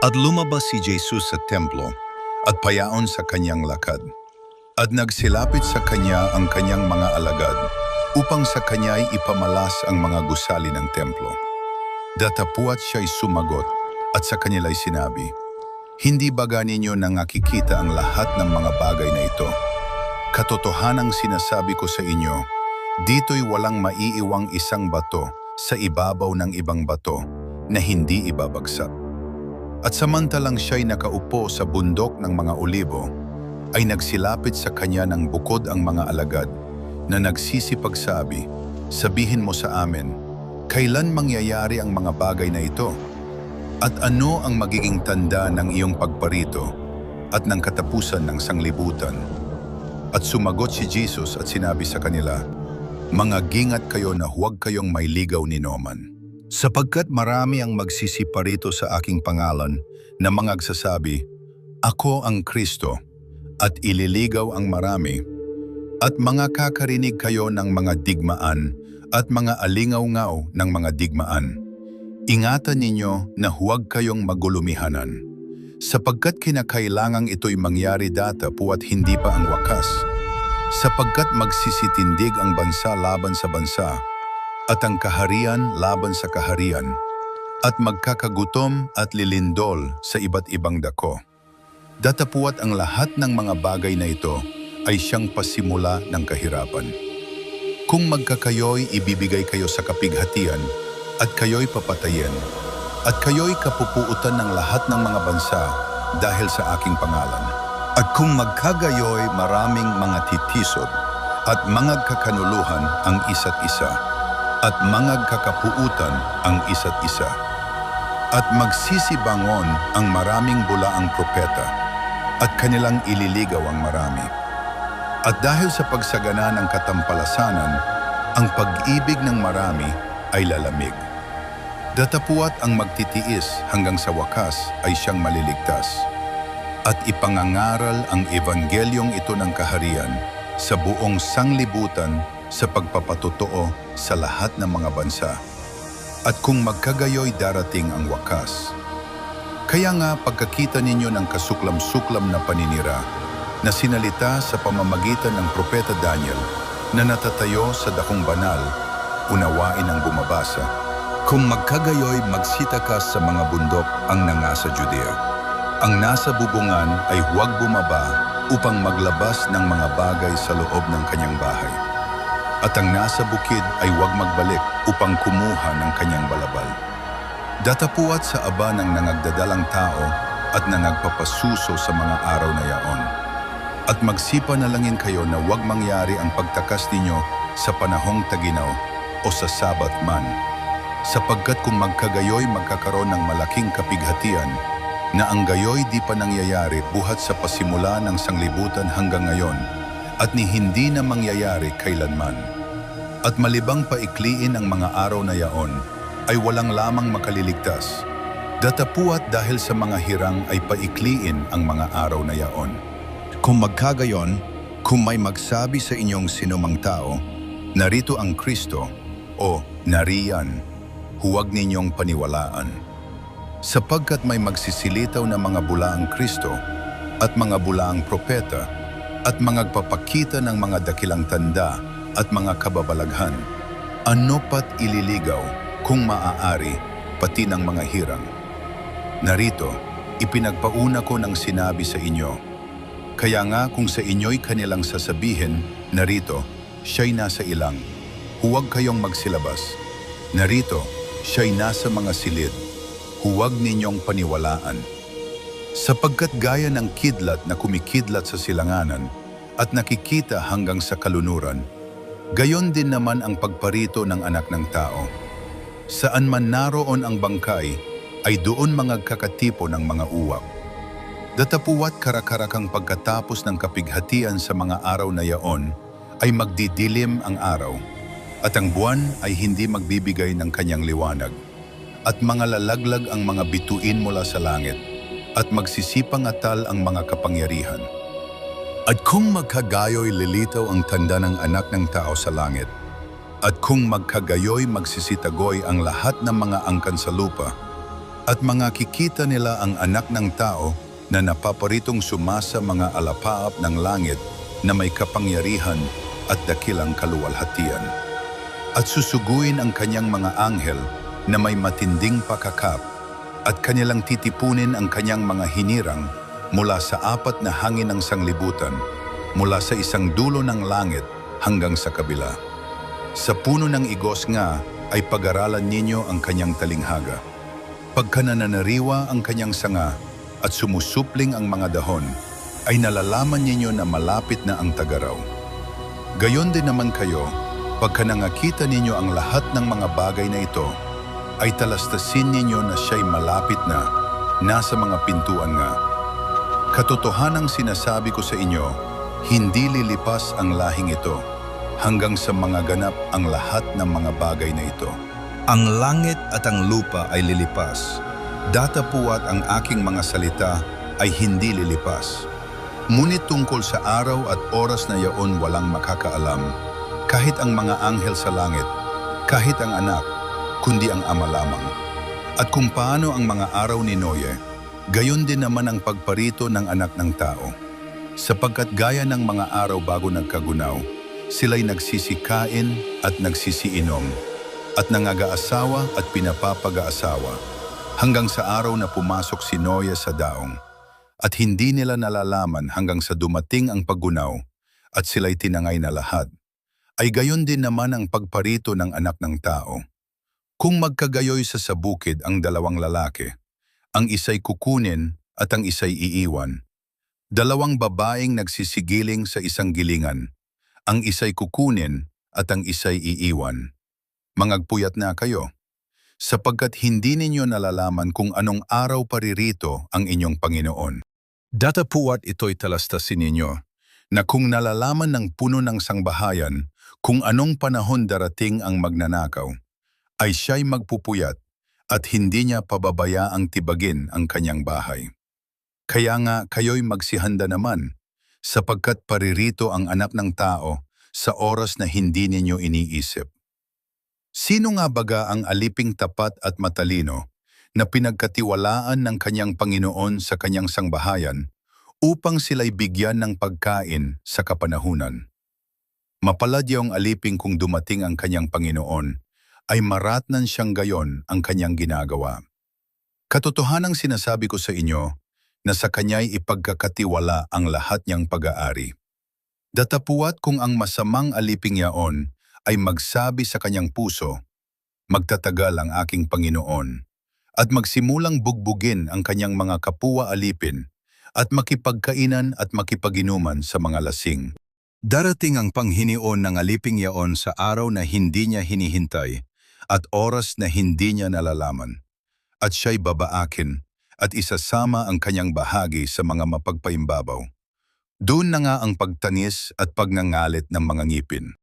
At lumabas si Jesus sa templo at payaon sa kanyang lakad. At nagsilapit sa kanya ang kanyang mga alagad upang sa kanya'y ipamalas ang mga gusali ng templo. Datapuat siya'y sumagot at sa kanila'y sinabi, "Hindi ba ninyo nakikita ang lahat ng mga bagay na ito? Katotohanang sinasabi ko sa inyo, dito'y walang maiiwang isang bato sa ibabaw ng ibang bato na hindi ibabagsak." At samantalang siya'y nakaupo sa bundok ng mga olibo, ay nagsilapit sa kanya ng bukod ang mga alagad na nagsisipagsabi, "Sabihin mo sa amin, kailan mangyayari ang mga bagay na ito? At ano ang magiging tanda ng iyong pagparito at ng katapusan ng sanglibutan?" At sumagot si Jesus at sinabi sa kanila, "Mangagingat kayo na huwag kayong may ligaw ni Noman. Sapagkat marami ang magsisiparito sa aking pangalan na mga agsasabi, 'Ako ang Kristo,' at ililigaw ang marami. At mga kakarinig kayo ng mga digmaan at mga alingaw-ngaw ng mga digmaan. Ingatan ninyo na huwag kayong magulumihanan, sapagkat kinakailangang ito'y mangyari datapuat hindi pa ang wakas. Sapagkat magsisitindig ang bansa laban sa bansa, at ang kaharian laban sa kaharian, at magkakagutom at lilindol sa iba't ibang dako. Datapuat ang lahat ng mga bagay na ito ay siyang pasimula ng kahirapan. Kung magkakayo'y ibibigay kayo sa kapighatian, at kayo'y papatayin, at kayo'y kapupuutan ng lahat ng mga bansa dahil sa aking pangalan. At kung magkagayo'y maraming mga titisod, at mga kakanuluhan ang isa't isa, at mga kakapuutan ang isa't isa, at magsisibangon ang maraming bulaang propeta, at kanilang ililigaw ang marami. At dahil sa pagsagana ng katampalasanan, ang pag-ibig ng marami ay lalamig. Datapuat ang magtitiis hanggang sa wakas ay siyang maliligtas. At ipangangaral ang evanghelyong ito ng kaharian sa buong sanglibutan sa pagpapatotoo sa lahat ng mga bansa. At kung magkagayo'y darating ang wakas. Kaya nga pagkakita ninyo ng kasuklam-suklam na paninira na sinalita sa pamamagitan ng propeta Daniel na natatayo sa dakong banal, unawain ang bumabasa. Kung magkagayo'y magsitakas sa mga bundok ang nangasa Judea. Ang nasa bubungan ay huwag bumaba upang maglabas ng mga bagay sa loob ng kanyang bahay. At ang nasa bukid ay huwag magbalik upang kumuha ng kanyang balabal. Datapuat sa aba ng nangagdadalang tao at na nagpapasuso sa mga araw na yaon. At magsipanalangin kayo na huwag mangyari ang pagtakas ninyo sa panahong taginaw o sa Sabat man. Sapagkat kung magkagayo'y magkakaroon ng malaking kapighatian, na ang gayo'y di pa nangyayari buhat sa pasimula ng sanglibutan hanggang ngayon, at ni hindi na mangyayari kailanman. At malibang paikliin ang mga araw na yaon, ay walang lamang makaliligtas. Datapuat dahil sa mga hirang ay paikliin ang mga araw na yaon. Kung magkagayon, kung may magsabi sa inyong sinumang tao, narito ang Kristo, o nariyan, huwag ninyong paniwalaan. Sapagkat may magsisilitaw na mga bulaang Kristo, at mga bulaang propeta, at magpapakita ng mga dakilang tanda at mga kababalaghan, ano pat ililigaw kung maaari pati ng mga hirang. Narito, ipinagpauna ko ng sinabi sa inyo. Kaya nga kung sa inyo'y kanilang sasabihin, narito, siya'y nasa ilang, huwag kayong magsilabas. Narito, siya'y nasa mga silid, huwag ninyong paniwalaan. Sapagkat gaya ng kidlat na kumikidlat sa silanganan at nakikita hanggang sa kalunuran, gayon din naman ang pagparito ng anak ng tao. Saan man naroon ang bangkay, ay doon magkakatipo ng mga uwak. Datapuat karakarakang pagkatapos ng kapighatian sa mga araw na yaon, ay magdidilim ang araw, at ang buwan ay hindi magbibigay ng kanyang liwanag. At mga lalaglag ang mga bituin mula sa langit, at magsisipang atal ang mga kapangyarihan. At kung magkagayo'y lilitaw ang tanda ng anak ng tao sa langit, at kung magkagayo'y magsisitagoy ang lahat ng mga angkan sa lupa, At mga kikita nila ang anak ng tao na napaparitong sumasa mga alapaap ng langit na may kapangyarihan at dakilang kaluwalhatian. At susuguin ang kanyang mga anghel na may matinding pakakap at kanilang titipunin ang kanyang mga hinirang mula sa apat na hangin ng sanglibutan, mula sa isang dulo ng langit hanggang sa kabila. Sa puno ng igos nga ay pag-aralan ninyo ang kanyang talinghaga. Pagka nananariwa ang kanyang sanga at sumusupling ang mga dahon, ay nalalaman ninyo na malapit na ang tagaraw. Gayon din naman kayo, pagka nangakita ninyo ang lahat ng mga bagay na ito, ay talastasin ninyo na siya'y malapit na, nasa mga pintuan nga. Katotohanang sinasabi ko sa inyo, hindi lilipas ang lahing ito, hanggang sa mga ganap ang lahat ng mga bagay na ito. Ang langit at ang lupa ay lilipas. Datapuat ang aking mga salita ay hindi lilipas. Ngunit tungkol sa araw at oras na yaon walang makakaalam, kahit ang mga anghel sa langit, kahit ang anak, kundi ang Ama lamang. At kung paano ang mga araw ni Noe, gayon din naman ang pagparito ng anak ng tao. Sapagkat gaya ng mga araw bago nagkagunaw, sila'y nagsisikain at nagsisiinom, at nangag-aasawa at pinapapag-aasawa, hanggang sa araw na pumasok si Noe sa daong. At hindi nila nalalaman hanggang sa dumating ang paggunaw, at sila'y tinangay na lahat. Ay gayon din naman ang pagparito ng anak ng tao. Kung magkagayoy sa bukid ang dalawang lalaki, ang isa'y kukunin at ang isa'y iiwan. Dalawang babaeng nagsisigiling sa isang gilingan, ang isa'y kukunin at ang isa'y iiwan. Mangagpuyat na kayo, sapagkat hindi ninyo nalalaman kung anong araw paririto ang inyong Panginoon. Datapuat ito'y talastasin ninyo, na kung nalalaman ng puno ng sangbahayan kung anong panahon darating ang magnanakaw, ay siya'y magpupuyat at hindi niya pababayaang tibagin ang kanyang bahay. Kaya nga kayo'y magsihanda naman, sapagkat paririto ang anak ng tao sa oras na hindi ninyo iniisip. Sino nga baga ang aliping tapat at matalino na pinagkatiwalaan ng kanyang Panginoon sa kanyang sangbahayan upang sila'y bigyan ng pagkain sa kapanahunan? Mapalad yung aliping kung dumating ang kanyang Panginoon, ay maratnan siyang gayon ang kanyang ginagawa. Katotohanang sinasabi ko sa inyo na sa kanya'y ipagkakatiwala ang lahat niyang pag-aari. Datapuat kung ang masamang aliping yaon ay magsabi sa kanyang puso, magtatagal ang aking Panginoon, at magsimulang bugbugin ang kanyang mga kapwa alipin, at makipagkainan at makipaginuman sa mga lasing. Darating ang panghinion ng aliping yaon sa araw na hindi niya hinihintay, at oras na hindi niya nalalaman. At siya'y babaakin, at isasama ang kanyang bahagi sa mga mapagpaimbabaw. Doon na nga ang pagtanis at pagngangalit ng mga ngipin.